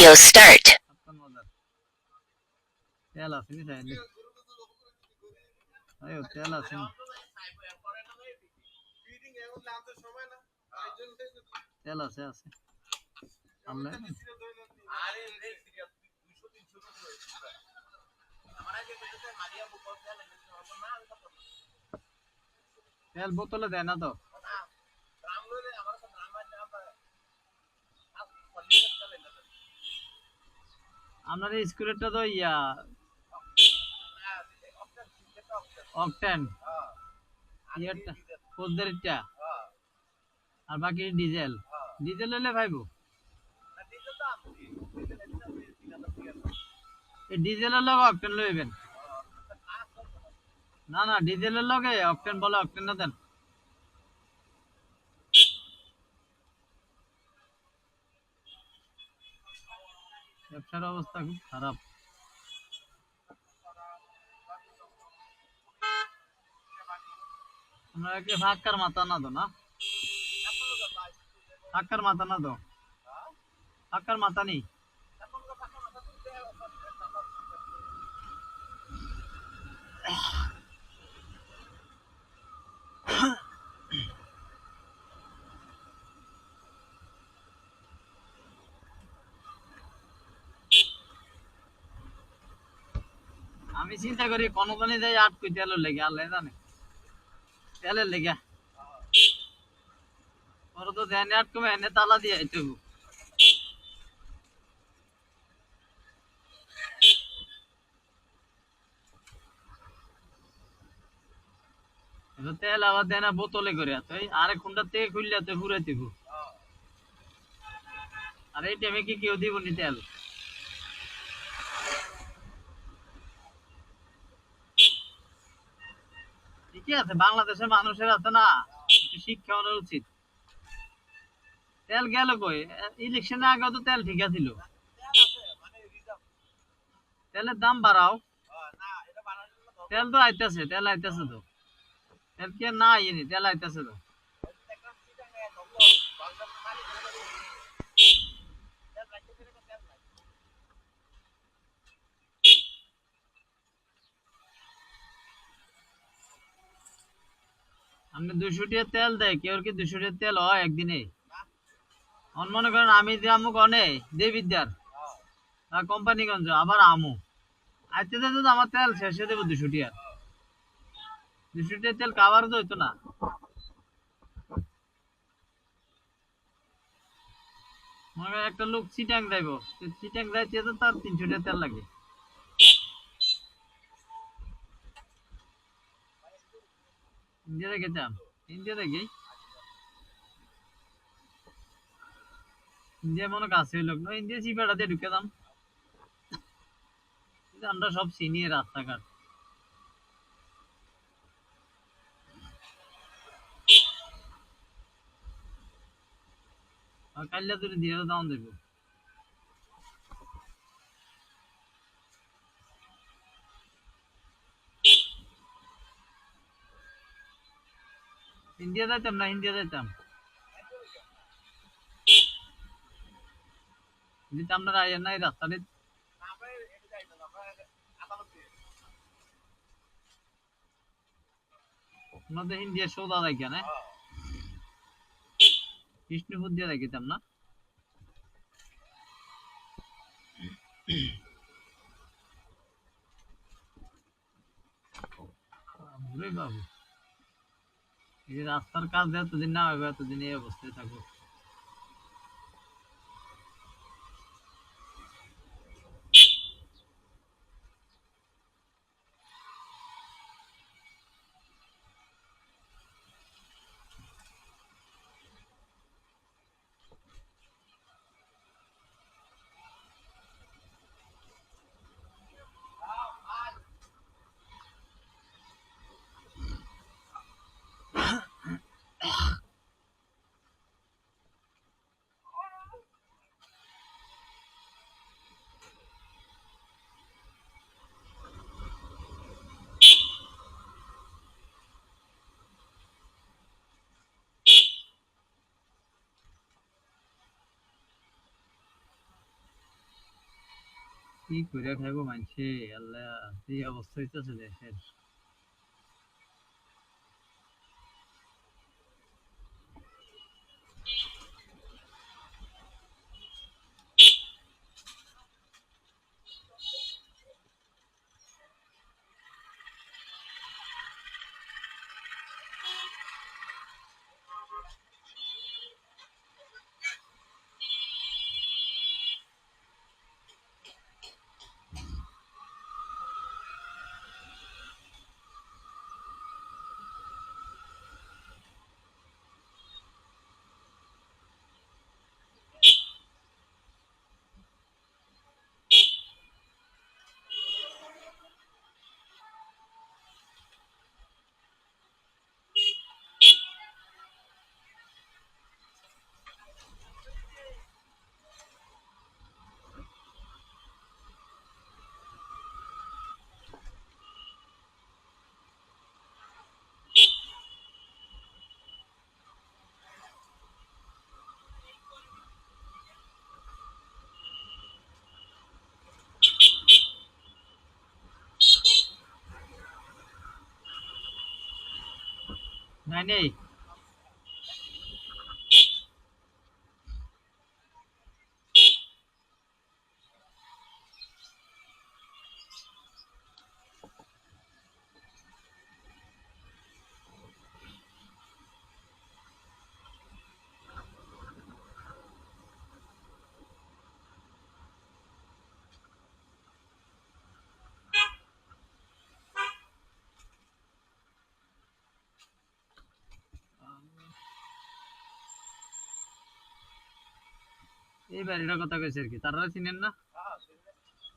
Video start. তেল আছে নি চাইলে আয়ো তেল আছে তেল আছে আছে আমরা তেল বোতলে দেয় না তো আপনার স্কুলেরটা তো ইয়া অকটেন ইয়ারটা পদ্মারিটা আর বাকি ডিজেল ডিজেল হলে ভাইবো এই ডিজেলের লগে অকটেন লইবেন না না ডিজেলের লগে অকটেন বলে অকটেন না দেন ব্যবসার অবস্থা খুব খারাপ আমরা কি ফাঁকার মাথা না তো না ফাঁকার মাথা না তো ফাঁকার মাথা নেই আমি চিন্তা করি কোনো দিনই যাই আটকুই তেলের লেগে আল্লাহ জানে তেলের লেগে ওর তো ধ্যানে আটকমে এনে তালা দিয়ে আইতেব তেল আবার দেয় না বোতলে করে তুই আরেক ঘন্টা থেকে খুললে তুই ঘুরে দিব আর এই টাইমে কি কেউ দিব নি তেল ঠিকই আছে বাংলাদেশের মানুষের আছে না শিক্ষা হওয়া উচিত তেল গেল কই ইলেকশনের আগে তো তেল ঠিক আছিল তেলের দাম বাড়াও তেল তো আইতেছে তেল আইতেছে তো তেল কি না আইনি তেল আইতেছে তো আপনি 200 টাকা তেল দেয় কেউ কি 200 টাকা তেল হয় একদিনে মনে করেন আমি যে আমুক অনে দেবিদ্যার কোম্পানিগঞ্জ আবার আমু আইতে যেতে তো আমার তেল শেষ হয়ে দেবো 200 টাকা 200 টাকা তেল কাভার তো হইতো না মনে করেন একটা লোক চিটাং যাইব চিটাং যাইতে তো তার 300 টাকা তেল লাগে ইন্ডিয়া থেকে যাম ইন্ডিয়া থেকে ইন্ডিয়া মনে কাছে লোক না ইন্ডিয়া চিপাটাতে ঢুকে দাম আমরা সব চিনি রাস্তাঘাট কাল্লা তুলে দিয়ে দাম দেব ইন্ডিয়া যাইতাম না ইন্ডিয়া যাইতাম যদি আপনারা আইয়েন না এই রাস্তাতে আমাদের ইন্ডিয়া সৌদা দেখে না বিষ্ণুপুর দিয়ে দেখিতাম না বাবু এই রাস্তার কাজ এতদিন না হবে এতদিন এই অবস্থায় থাকবো কি করে খাইবো মানছে আল্লাহ, এই অবস্থা হইতেছে দেশের। নাই নেই। এই বাড়িটার কথা কইছে আর কি, তারা চিনেন না?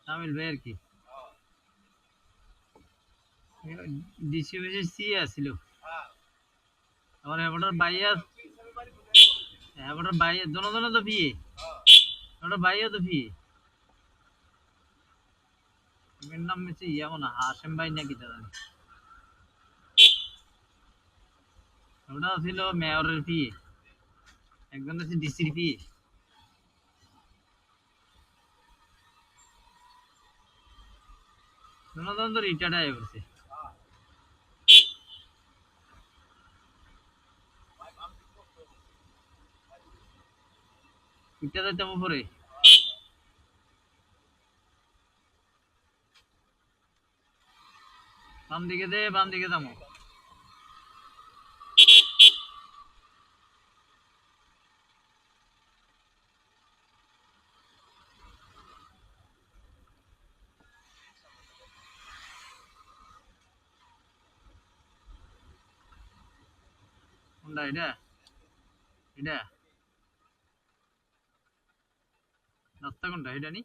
তামিল ভাই আর কি, ডিসি অফিসের সি আছিল। আমার এবারটার বাইয়া, এবারটার বাইয়া দোনো তো বিয়ে, এবারটার বাইয়া তো বিয়ে। এর নাম হচ্ছে ইয়া মনে হয় হাসেম ভাই নাকি তা জানি। ওটা ছিল মেয়রের বিয়ে, একজন আছে ডিসির বিয়ে। দোনো তো রিটায়ার্ড হয়ে পড়ছে। ইটা যাইতে উপরে, বাম দিকে দে, বাম দিকে যাবো। কোনটা এটা? এটা রাস্তা কোনটা এটা নি?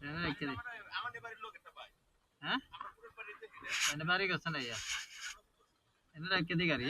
ট্রেনে রেখে দে। হ্যাঁ, এনে বাড়ি গেছে না ইয়া, এনে রেখে দি গাড়ি।